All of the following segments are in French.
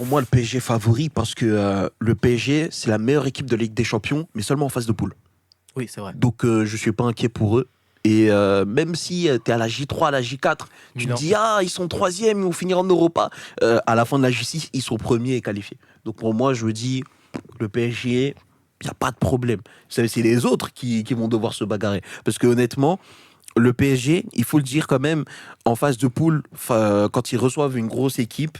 Pour moi, le PSG est favori parce que le PSG, c'est la meilleure équipe de Ligue des Champions, mais seulement en phase de poule. Oui, c'est vrai. Donc, je suis pas inquiet pour eux. Et même si tu es à la J3, à la J4, tu te Milan. dis, ils sont troisième, ils vont finir en Europa. À la fin de la J6, ils sont premiers et qualifiés. Donc, pour moi, je me dis, le PSG, il n'y a pas de problème. C'est les autres qui vont devoir se bagarrer. Parce que honnêtement, le PSG, il faut le dire quand même, en phase de poule, quand ils reçoivent une grosse équipe,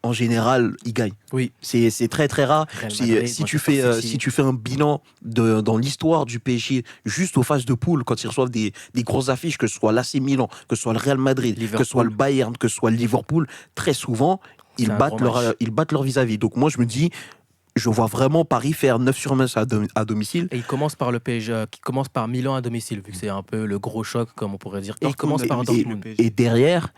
en général, ils gagnent. Oui. C'est très très rare. Real Si, Madrid, si tu Manchester fais, City. si tu fais un bilan dans l'histoire du PSG, juste aux phases de poule, quand ils reçoivent des grosses affiches, que ce soit l'AC Milan, que ce soit le Real Madrid, que ce soit le Liverpool. Bayern, que ce soit le Liverpool, très souvent, C'est ils un gros match. ils battent leur vis-à-vis. Donc moi, je me dis, je vois vraiment Paris faire 9 sur 9 à domicile. Et il commence par le PSG, qui commence par Milan à domicile, vu que c'est un peu le gros choc, comme on pourrait dire. Et il commence par Dortmund. Et derrière,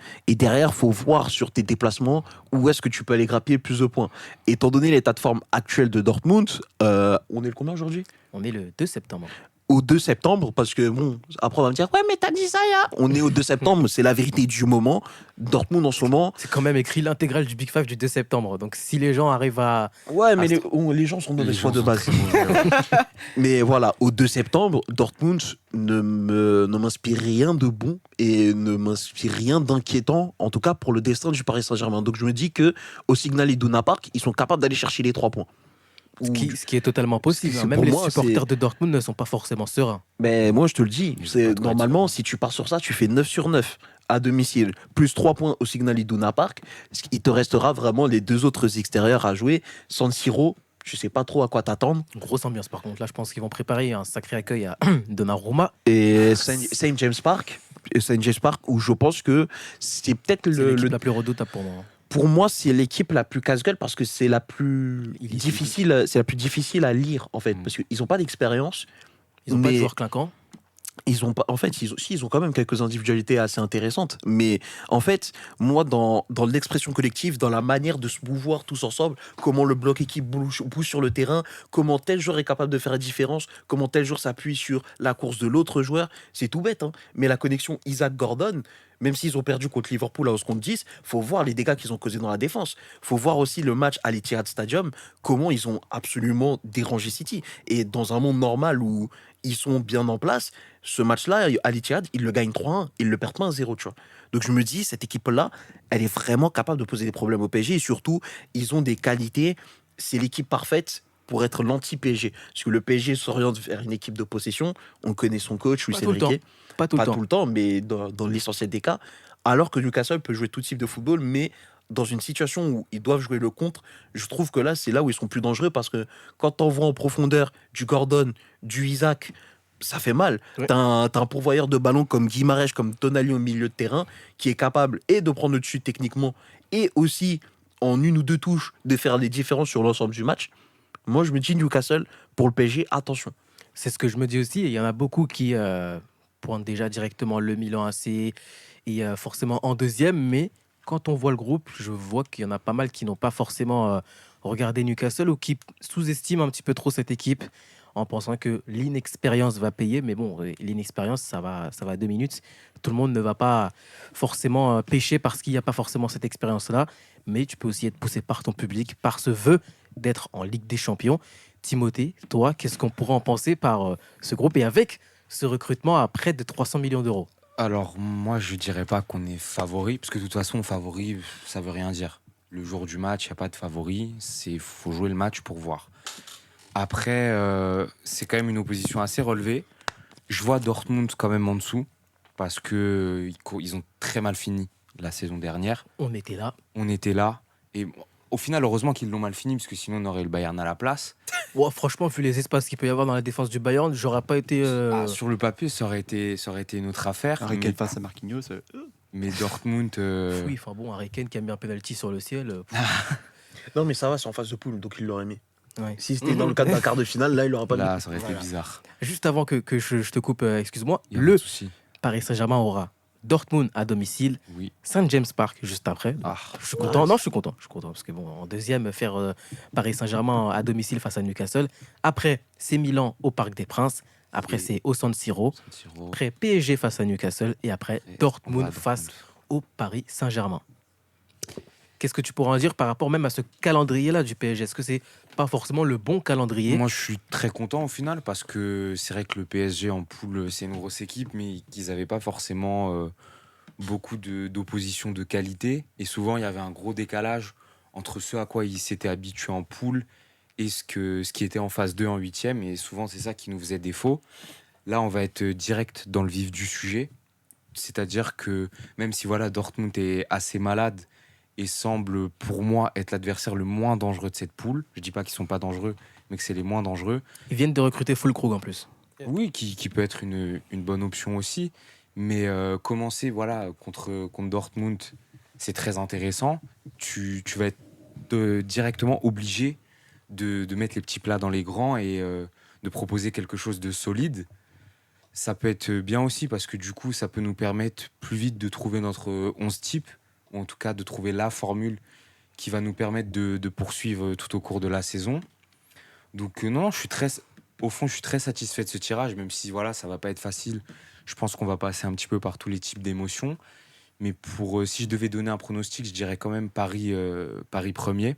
faut voir sur tes déplacements où est-ce que tu peux aller grappiller le plus de points. Étant donné l'état de forme actuel de Dortmund, on est le combien aujourd'hui? On est le 2 septembre. Au 2 septembre, parce que bon, après on va me dire, ouais, mais t'as dit ça, on est au 2 septembre, c'est la vérité du moment. Dortmund en ce moment. C'est quand même écrit l'intégrale du Big Five du 2 septembre. Donc si les gens arrivent à. Ouais, mais les gens sont de mauvaise foi de base. Mais voilà, au 2 septembre, Dortmund ne m'inspire rien de bon et ne m'inspire rien d'inquiétant, en tout cas pour le destin du Paris Saint-Germain. Donc je me dis que au Signal Iduna Park, ils sont capables d'aller chercher les 3 points. Ce qui est totalement possible. C'est- Même pour les moi, supporters de Dortmund ne sont pas forcément sereins. Mais moi, je te le dis, Ils ont c'est pas trop normalement, être si tu pars sur ça, tu fais 9 sur 9 à domicile, plus 3 points au Signal Iduna Park. Il te restera vraiment les deux autres extérieurs à jouer. San Siro, je sais pas trop à quoi t'attendre. Grosse ambiance par contre. Là, je pense qu'ils vont préparer un sacré accueil à Donnarumma. Et Saint James Park. Saint James Park, où je pense que c'est peut-être C'est l'équipe la plus redoutable pour moi. pour moi, c'est l'équipe la plus casse-gueule parce que c'est la plus Illisible. difficile à lire en fait, parce qu'ils n'ont pas d'expérience. Ils n'ont pas de Mais joueurs clinquants. ils ont pas, en fait, ils ont quand même quelques individualités assez intéressantes. Mais en fait, moi, dans l'expression collective, dans la manière de se mouvoir tous ensemble, comment le bloc équipe bouge sur le terrain, comment tel joueur est capable de faire la différence, comment tel joueur s'appuie sur la course de l'autre joueur, c'est tout bête. Hein. Mais la connexion Isaac-Gordon, même s'ils ont perdu contre Liverpool à 11 contre 10, faut voir les dégâts qu'ils ont causés dans la défense. Faut voir aussi le match à l'Etihad Stadium, comment ils ont absolument dérangé City. Et dans un monde normal où ils sont bien en place, ce match-là, à l'Etihad, ils le gagnent 3-1, ils le perdent pas 1-0, tu vois. Donc je me dis, cette équipe-là, elle est vraiment capable de poser des problèmes au PSG, et surtout, ils ont des qualités, c'est l'équipe parfaite pour être l'anti-PSG. Parce que le PSG s'oriente vers une équipe de possession, on connaît son coach, Luis Pas tout le temps. Enrique, Pas tout le pas temps. tout le temps, mais dans l'essentiel des cas, alors que Newcastle peut jouer tout type de football, mais dans une situation où ils doivent jouer le contre, je trouve que là, c'est là où ils sont plus dangereux, parce que quand on voit en profondeur du Gordon, du Isaac, ça fait mal. Ouais. T'as un pourvoyeur de ballon comme Guimarães, comme Tonali au milieu de terrain, qui est capable et de prendre le dessus techniquement, et aussi, en une ou deux touches, de faire les différences sur l'ensemble du match. Moi, je me dis Newcastle, pour le PSG, attention. C'est ce que je me dis aussi. Et il y en a beaucoup qui pointent déjà directement le Milan AC et forcément en deuxième. Mais quand on voit le groupe, je vois qu'il y en a pas mal qui n'ont pas forcément regardé Newcastle ou qui sous-estiment un petit peu trop cette équipe en pensant que l'inexpérience va payer. Mais bon, l'inexpérience, ça va 2 minutes. Tout le monde ne va pas forcément pêcher parce qu'il n'y a pas forcément cette expérience-là. Mais tu peux aussi être poussé par ton public, par ce vœu d'être en Ligue des Champions. Timothée, toi, qu'est-ce qu'on pourrait en penser par ce groupe et avec ce recrutement à près de 300 millions d'euros? Alors, moi, je dirais pas qu'on est favori, parce que de toute façon, favori, ça veut rien dire. Le jour du match, il n'y a pas de favori, faut jouer le match pour voir. Après, c'est quand même une opposition assez relevée. Je vois Dortmund quand même en dessous, parce que ils ont très mal fini la saison dernière. On était là. On était là, et au final, heureusement qu'ils l'ont mal fini, parce que sinon, on aurait le Bayern à la place. Ouais, franchement, vu les espaces qu'il peut y avoir dans la défense du Bayern, j'aurais pas été. Sur le papier, ça aurait été une autre affaire. Harry Kane face à Marquinhos. Mais Dortmund... Oui, enfin bon, Harry Kane qui a mis un penalty sur le ciel. Non, mais ça va, c'est en phase de poule, donc il l'aurait mis. Ouais. Si c'était dans le cadre d'un quart de finale, là, il l'aurait pas mis. Là, ça aurait été Voilà. bizarre. Juste avant que je te coupe, excuse-moi, Il y a pas le de souci. Paris Saint-Germain aura Dortmund à domicile, Oui. Saint James Park juste après. Ah, Je suis content. Non, je suis content. Parce que bon, en deuxième, faire Paris Saint-Germain à domicile face à Newcastle. Après, c'est Milan au Parc des Princes. Après, c'est au San Siro. San Siro. Après, PSG face à Newcastle. Et après, Et Dortmund on va à face au Paris Saint-Germain. Qu'est-ce que tu pourras en dire par rapport même à ce calendrier-là du PSG? Est-ce que c'est pas forcément le bon calendrier? Moi, je suis très content au final parce que c'est vrai que le PSG en poule, c'est une grosse équipe, mais qu'ils n'avaient pas forcément beaucoup d'opposition de qualité. Et souvent, il y avait un gros décalage entre ce à quoi ils s'étaient habitués en poule et ce qui était en phase 2 en huitième. Et souvent, c'est ça qui nous faisait défaut. Là, on va être direct dans le vif du sujet. C'est-à-dire que même si voilà, Dortmund est assez malade et semble pour moi être l'adversaire le moins dangereux de cette poule, je dis pas qu'ils sont pas dangereux, mais que c'est les moins dangereux. Ils viennent de recruter Füllkrug en plus. Oui, qui peut être une bonne option aussi. Mais commencer voilà, contre Dortmund, c'est très intéressant. Tu vas être directement obligé de mettre les petits plats dans les grands et de proposer quelque chose de solide. Ça peut être bien aussi parce que du coup, ça peut nous permettre plus vite de trouver notre 11 type, ou en tout cas de trouver la formule qui va nous permettre de poursuivre tout au cours de la saison. Donc non, au fond, je suis très satisfait de ce tirage, même si voilà, ça va pas être facile. Je pense qu'on va passer un petit peu par tous les types d'émotions. Mais si je devais donner un pronostic, je dirais quand même Paris premier.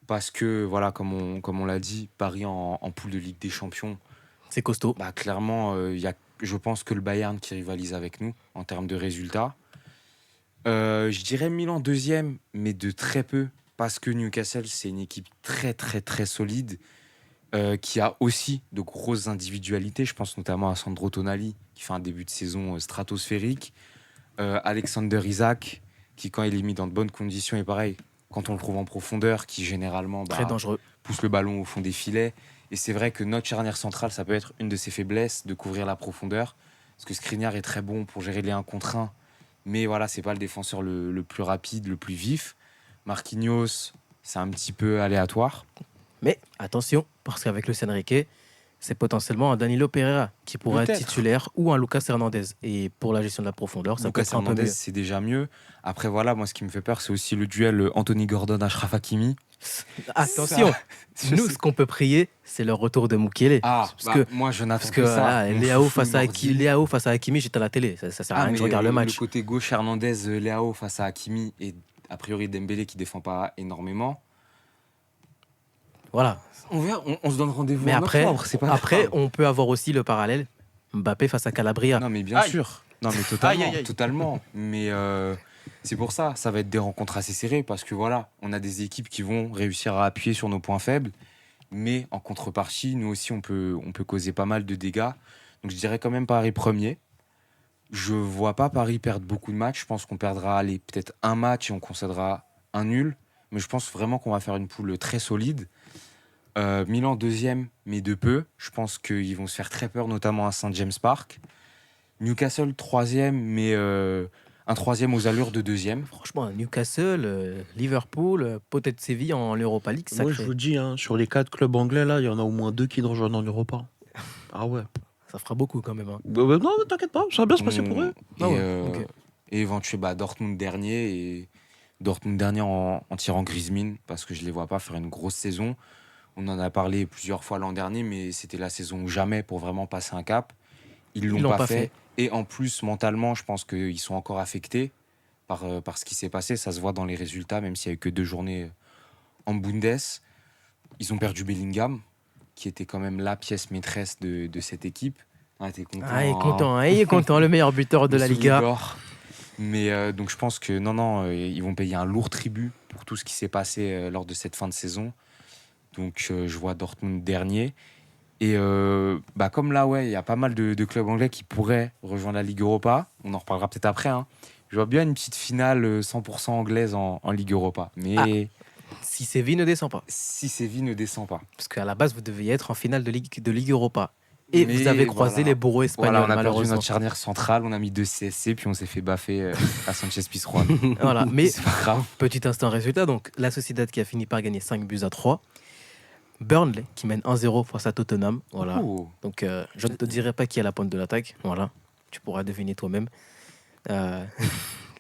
Parce que, voilà, comme on l'a dit, Paris en poule de Ligue des Champions, C'est costaud. bah, clairement, je pense que le Bayern qui rivalise avec nous en termes de résultats. Je dirais Milan deuxième, mais de très peu. Parce que Newcastle, c'est une équipe très, très, très solide. Qui a aussi de grosses individualités. Je pense notamment à Sandro Tonali, qui fait un début de saison stratosphérique. Alexander Isak, qui quand il est mis dans de bonnes conditions, et pareil, quand on le trouve en profondeur, qui généralement Très dangereux. pousse le ballon au fond des filets. Et c'est vrai que notre charnière centrale, ça peut être une de ses faiblesses, de couvrir la profondeur. Parce que Skriniar est très bon pour gérer les 1 contre 1. Mais voilà, c'est pas le défenseur le plus rapide, le plus vif. Marquinhos, c'est un petit peu aléatoire. Mais attention, parce qu'avec Luis Enrique, c'est potentiellement un Danilo Pereira qui pourrait être Peut-être. titulaire ou un Lucas Hernandez. Et pour la gestion de la profondeur, ça peut Lucas être un peu Hernandez, mieux. c'est déjà mieux. Après, voilà, moi, ce qui me fait peur, c'est aussi le duel Anthony Gordon-Achraf Hakimi. Attention, Je nous, sais. ce qu'on peut prier, c'est le retour de Mukele. Ah, parce que, moi, je n'attends parce que que ça. voilà, Mon Léao foufou Nordi. face à Hakimi, j'étais à la télé. Ça sert à rien que mais je regarde le match. Le côté gauche, Hernandez, Léao face à Hakimi et a priori Dembélé qui défend pas énormément. Voilà. On verra, on se donne rendez-vous Mais en après, octobre, c'est pas après grave. on peut avoir aussi le parallèle Mbappé face à Calabria. Non, mais bien Aïe. sûr. Non, mais totalement. Aïe, aïe, aïe. Totalement. Mais c'est pour ça, ça va être des rencontres assez serrées parce que voilà, on a des équipes qui vont réussir à appuyer sur nos points faibles. Mais en contrepartie, nous aussi, on peut causer pas mal de dégâts. Donc je dirais quand même Paris premier. Je vois pas Paris perdre beaucoup de matchs. Je pense qu'on perdra peut-être un match et on concédera un nul. Mais je pense vraiment qu'on va faire une poule très solide. Milan deuxième, mais de peu. Je pense qu'ils vont se faire très peur, notamment à Saint James Park. Newcastle troisième, mais un troisième aux allures de deuxième. Franchement, Newcastle, Liverpool, peut-être Séville en Europa League, Moi, je sacré. vous dis, hein, sur les 4 clubs anglais, là, il y en a au moins 2 qui nous rejoignent en Europa. Ah ouais. Ça fera beaucoup quand même. Hein. Non, mais t'inquiète pas, ça va bien se passer pour eux. Et, Ah ouais, ok. et éventuellement, Dortmund dernier. Et Dortmund dernier en tirant Griezmann, parce que je les vois pas faire une grosse saison. On en a parlé plusieurs fois l'an dernier, mais c'était la saison ou jamais pour vraiment passer un cap. Ils l'ont pas fait. Et en plus, mentalement, je pense qu'ils sont encore affectés par ce qui s'est passé. Ça se voit dans les résultats, même s'il n'y a eu que 2 journées en Bundes. Ils ont perdu Bellingham, qui était quand même la pièce maîtresse de cette équipe. Ah, t'es content, Ah, il est hein. content, il est content, le meilleur buteur de Le la Liga. Soligor. Mais donc je pense que non, ils vont payer un lourd tribut pour tout ce qui s'est passé lors de cette fin de saison. Donc je vois Dortmund dernier. Et comme là, ouais, il y a pas mal de clubs anglais qui pourraient rejoindre la Ligue Europa. On en reparlera peut-être après. Hein. Je vois bien une petite finale 100% anglaise en Ligue Europa. Mais Si Séville ne descend pas. si Séville ne descend pas. Parce qu'à la base, vous deviez être en finale de Ligue Europa. Et Mais vous avez croisé voilà. les bourreaux espagnols, Voilà, on a perdu malheureusement. notre charnière centrale, on a mis 2 CSC, puis on s'est fait baffer à Sanchez Pizjuan. Voilà, mais C'est pas grave. petit instant résultat, donc la Sociedad qui a fini par gagner 5-3. Burnley qui mène 1-0 face à Tottenham. Voilà. Oh. Donc je ne te dirai pas qui est à la pointe de l'attaque. Voilà. Tu pourras deviner toi-même.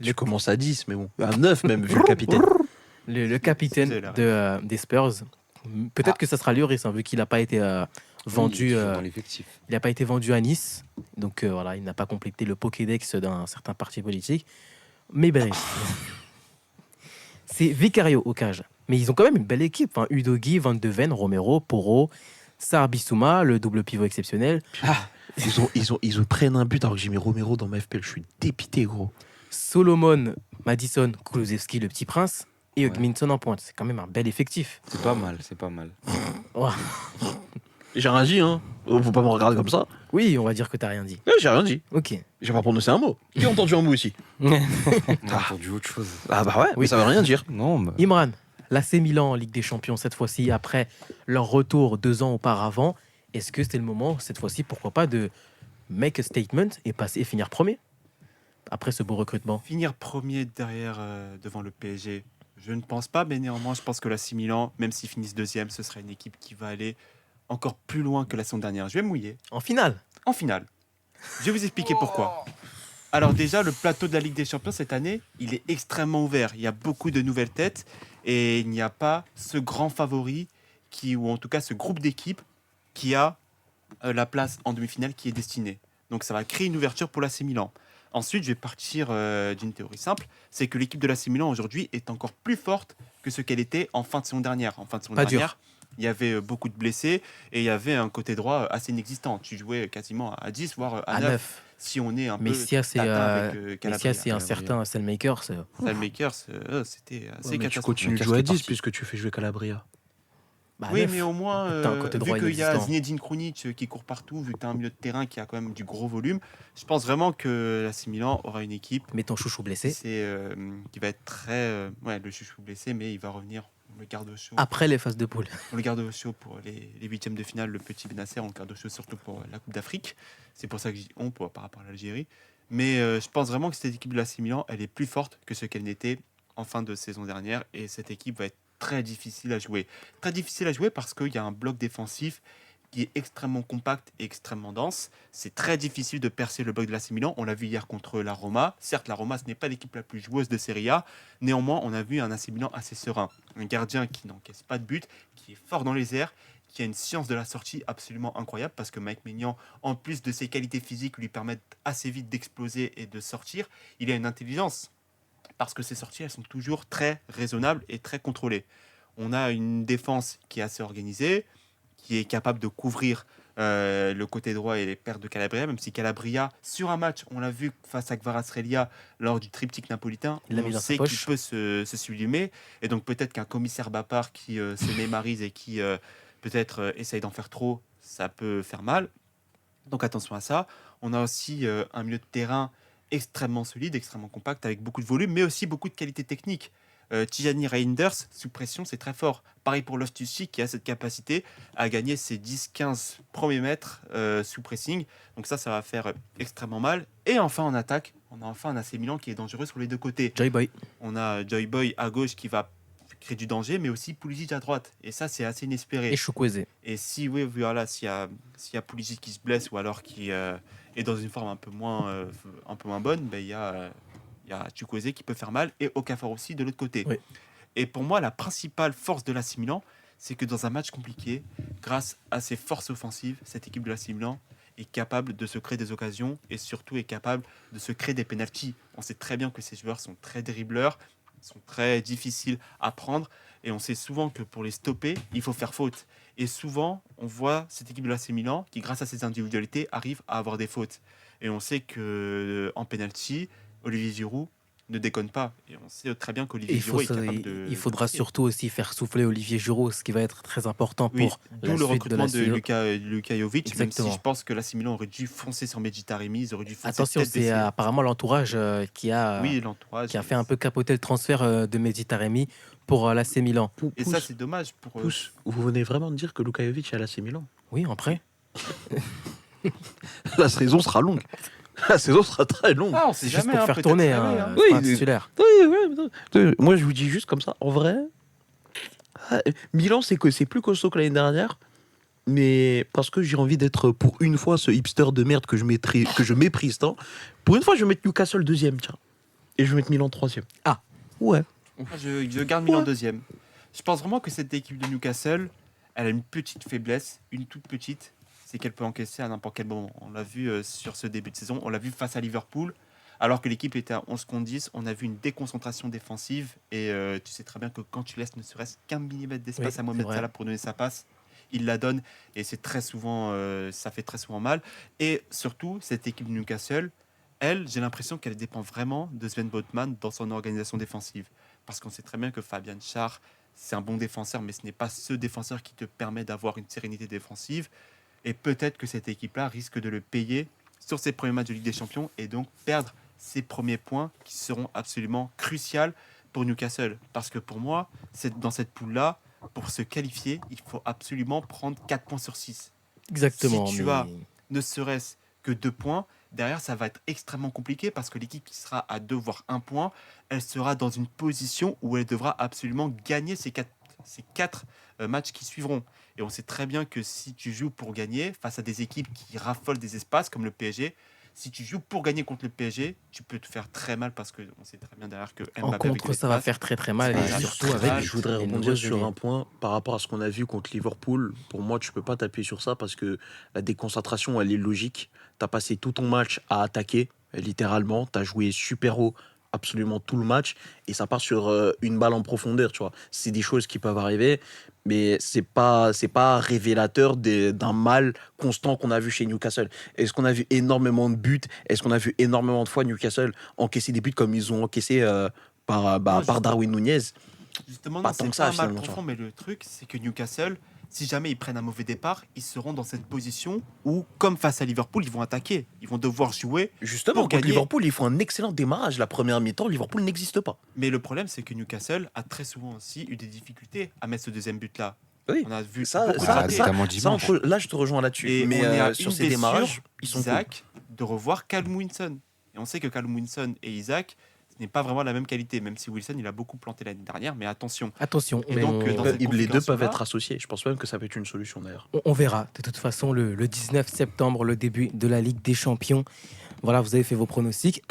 Tu commences à 10, mais bon. À 9 même, vu le capitaine. Le capitaine C'est la des Spurs. Peut-être que ça sera Lloris, hein, vu qu'il n'a pas été vendu. Oui, il est dans l'effectif. Il n'a pas été vendu à Nice. Donc voilà, il n'a pas complété le Pokédex d'un certain parti politique. Mais bref. C'est Vicario au cage. Mais ils ont quand même une belle équipe. Enfin, Udogi, Van de Ven, Romero, Porro, Sarr Bissouma, le double pivot exceptionnel. Ils prennent un but alors que j'ai mis Romero dans ma FPL. Je suis dépité, gros. Solomon, Madison, Kulusevski, le petit prince. Et Ouais. Hugminson en pointe. C'est quand même un bel effectif. C'est pas mal, c'est pas mal. Oh. J'ai rien dit, hein. Faut pas me regarder comme ça. Oui, on va dire que t'as rien dit. J'ai rien dit. Ok. J'ai pas prononcé un mot. Qui a entendu un mot ici? On a entendu autre chose. Ah bah ouais, mais Oui. ça veut rien dire. Non, mais... Imran, l'AC Milan en Ligue des Champions cette fois-ci, après leur retour 2 ans auparavant, est-ce que c'est le moment, cette fois-ci, pourquoi pas, de make a statement et passer et finir premier après ce beau recrutement? Finir premier derrière, devant le PSG, je ne pense pas, mais néanmoins, je pense que l'AC Milan, même s'ils finissent deuxième, ce sera une équipe qui va aller encore plus loin que la saison dernière. Je vais mouiller. En finale. En finale. Je vais vous expliquer pourquoi. Alors déjà, le plateau de la Ligue des Champions cette année, il est extrêmement ouvert. Il y a beaucoup de nouvelles têtes et il n'y a pas ce grand favori ou en tout cas ce groupe d'équipes qui a la place en demi-finale qui est destinée. Donc ça va créer une ouverture pour l'AC Milan. Ensuite, je vais partir d'une théorie simple, c'est que l'équipe de l'AC Milan aujourd'hui est encore plus forte que ce qu'elle était en fin de saison dernière. En fin de saison Pas dur. dernière, il y avait beaucoup de blessés et il y avait un côté droit assez inexistant. Tu jouais quasiment à 10, voire à À 9, 9. si on est un Messia, peu c'est tatin avec Messia, Calabria. c'est un certain Selmaker. Salmakers, c'était assez Ouais, mais tu catastrophique. continues de Casque jouer à est 10 parti. puisque tu fais jouer Calabria. Bah, Oui, 9. mais au moins, T'as un côté droit vu qu'il y a inexistant. Zinedine Krunic qui court partout, vu que tu as un milieu de terrain qui a quand même du gros volume, je pense vraiment que l'AC Milan aura une équipe Mais ton chouchou blessé. qui va être très... ouais, le chouchou blessé, mais il va revenir. On le garde au chaud. Après les phases de poule. On le garde au chaud pour les huitièmes de finale, le petit Benasser, on le garde au chaud surtout pour la Coupe d'Afrique. C'est pour ça que je dis on par rapport à l'Algérie. Mais je pense vraiment que cette équipe de l'AC Milan, elle est plus forte que ce qu'elle n'était en fin de saison dernière. Et cette équipe va être très difficile à jouer. Très difficile à jouer parce qu'il y a un bloc défensif qui est extrêmement compact et extrêmement dense. C'est très difficile de percer le bloc de l'AC Milan. On l'a vu hier contre la Roma. Certes, la Roma, ce n'est pas l'équipe la plus joueuse de Serie A. Néanmoins, on a vu un AC Milan assez serein. Un gardien qui n'encaisse pas de but, qui est fort dans les airs, qui a une science de la sortie absolument incroyable parce que Mike Maignan, en plus de ses qualités physiques, lui permettent assez vite d'exploser et de sortir. Il a une intelligence parce que ses sorties, elles sont toujours très raisonnables et très contrôlées. On a une défense qui est assez organisée, qui est capable de couvrir le côté droit et les pertes de Calabria, même si Calabria, sur un match, on l'a vu face à Kvaratskhelia lors du triptyque napolitain, Il l'a mis on dans sa sait qu'il poche. peut se sublimer, et donc peut-être qu'un commissaire Bapar qui se mémarise et qui peut-être essaye d'en faire trop, ça peut faire mal. Donc attention à ça. On a aussi un milieu de terrain extrêmement solide, extrêmement compact, avec beaucoup de volume, mais aussi beaucoup de qualité technique. Tijani Reinders, sous pression, c'est très fort. Pareil pour Loftus-Cheek, qui a cette capacité à gagner ses 10-15 premiers mètres sous pressing. Donc ça va faire extrêmement mal. Et enfin, en attaque, on a enfin un AC Milan qui est dangereux sur les deux côtés. Joy Boy. On a Joy Boy à gauche qui va créer du danger, mais aussi Pulisic à droite. Et ça, c'est assez inespéré. Et Chukwueze. Et si, oui, voilà, s'il y a Pulisic qui se blesse ou alors qui est dans une forme un peu moins bonne, ben, il y a Chukwueze qui peut faire mal et Okafor aussi de l'autre côté. Oui. Et pour moi, la principale force de l'AC Milan, c'est que dans un match compliqué, grâce à ses forces offensives, cette équipe de l'AC Milan est capable de se créer des occasions et surtout est capable de se créer des pénaltys. On sait très bien que ces joueurs sont très dribbleurs, sont très difficiles à prendre et on sait souvent que pour les stopper, il faut faire faute. Et souvent, on voit cette équipe de l'AC Milan qui, grâce à ses individualités, arrive à avoir des fautes. Et on sait que en penalty, Olivier Giroud ne déconne pas. Et on sait très bien Et qu'Olivier Giroud est capable de... il faudra de marquer. surtout aussi faire souffler Olivier Giroud, ce qui va être très important Oui, pour d'où la le suite recrutement de la Luka Jovic, même si Exactement. je pense que l'AC Milan aurait dû foncer sur Mkhitaryan, ils auraient dû foncer Attention, tête c'est baissée. apparemment l'entourage qui a L'entourage. fait un peu capoter le transfert de Mehdi Taremi pour l'AC Milan. Et ça, c'est dommage pour... Pousse, vous venez vraiment de dire que Lukajovic est à l'AC Milan. Oui, en prêt. La saison sera longue. La saison sera très longue. Ah, on sait C'est juste jamais, pour hein, faire peut-être tourner, jamais, hein, hein. c'est Oui, pas un mais- titulaire. Moi, je vous dis juste comme ça, en vrai, Milan, c'est plus costaud que l'année dernière, mais parce que j'ai envie d'être pour une fois ce hipster de merde que je méprise tant. Pour une fois, je vais mettre Newcastle deuxième, tiens. Et je vais mettre Milan troisième. Ah. Ouais. Moi, je garde Milan Ouais. deuxième. Je pense vraiment que cette équipe de Newcastle, elle a une petite faiblesse, une toute petite, c'est qu'elle peut encaisser à n'importe quel moment. On l'a vu sur ce début de saison, on l'a vu face à Liverpool. Alors que l'équipe était à 11 contre 10, on a vu une déconcentration défensive. Et tu sais très bien que quand tu laisses ne serait-ce qu'un millimètre d'espace Oui, à Mohamed c'est vrai. Salah pour donner sa passe, il la donne. Et c'est très souvent, ça fait très souvent mal. Et surtout, cette équipe de Newcastle, elle, j'ai l'impression qu'elle dépend vraiment de Sven Botman dans son organisation défensive. Parce qu'on sait très bien que Fabian Schär, c'est un bon défenseur, mais ce n'est pas ce défenseur qui te permet d'avoir une sérénité défensive. Et peut-être que cette équipe-là risque de le payer sur ses premiers matchs de Ligue des Champions et donc perdre ses premiers points qui seront absolument cruciaux pour Newcastle. Parce que pour moi, dans cette poule-là, pour se qualifier, il faut absolument prendre 4 points sur 6. Exactement. Si tu mais- as ne serait-ce que 2 points, derrière, ça va être extrêmement compliqué parce que l'équipe qui sera à 2 voire 1 point, elle sera dans une position où elle devra absolument gagner ces 4 matchs qui suivront. Et on sait très bien que si tu joues pour gagner face à des équipes qui raffolent des espaces comme le PSG, si tu joues pour gagner contre le PSG, tu peux te faire très mal parce qu'on sait très bien derrière que En Mbappé avec contre, ça va l'espace, faire très très mal ça et va surtout faire très avec mal. Je voudrais les rebondir nouveaux sur ailiers. un point par rapport à ce qu'on a vu contre Liverpool. Pour moi, tu peux pas t'appuyer sur ça parce que la déconcentration, elle est logique. Tu as passé tout ton match à attaquer, littéralement. Tu as joué super haut absolument tout le match et ça part sur une balle en profondeur, tu vois. C'est des choses qui peuvent arriver, mais c'est pas révélateur d'un mal constant qu'on a vu chez Newcastle. Est-ce qu'on a vu énormément de buts? Est-ce qu'on a vu énormément de fois Newcastle encaisser des buts comme ils ont encaissé Non, par Darwin Nunez? Justement, Pas non, tant c'est que ça, pas un mal finalement, tu profond, mais le truc, c'est que Newcastle, si jamais ils prennent un mauvais départ, ils seront dans cette position où, comme face à Liverpool, ils vont attaquer. Ils vont devoir jouer. Justement, Pour contre gagner. Liverpool, ils font un excellent démarrage. La première mi-temps, Liverpool n'existe pas. Mais le problème, c'est que Newcastle a très souvent aussi eu des difficultés à mettre ce deuxième but-là. Oui. On a vu Ça, beaucoup de ça, ratés. notamment ça, dimanche. là, je te rejoins là-dessus. Et Mais on est à sur une ces blessure, démarrages, ils sont cool. Isaac, de revoir Callum Wilson. Et on sait que Callum Wilson et Isaac, ce n'est pas vraiment la même qualité, même si Wilson, il a beaucoup planté l'année dernière, mais attention. Attention, Et mais donc, on, dans cette Les deux peuvent configuration-là- être associés. Je pense même que ça peut être une solution d'ailleurs. on verra. De toute façon, le 19 septembre, le début de la Ligue des Champions. Voilà, vous avez fait vos pronostics.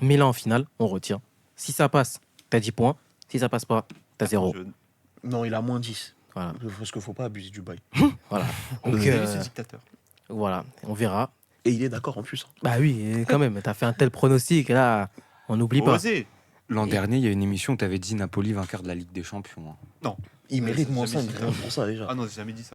Milan en finale, on retient. Si ça passe, t'as 10 points. Si ça passe pas, t'as 0. Non, il a moins 10. Voilà. Parce qu'il ne faut pas abuser du bail. Voilà. On Donc, a vu ce dictateur. voilà, on verra. Et il est d'accord en plus. Bah oui, et quand même, t'as fait un tel pronostic, là, on n'oublie pas. Osez. L'an dernier, il y a une émission où tu avais dit Napoli vainqueur de la Ligue des Champions. hein. Il mérite j'ai moins jamais 5 dit ça. pour ça déjà. Ah non, j'ai jamais dit ça.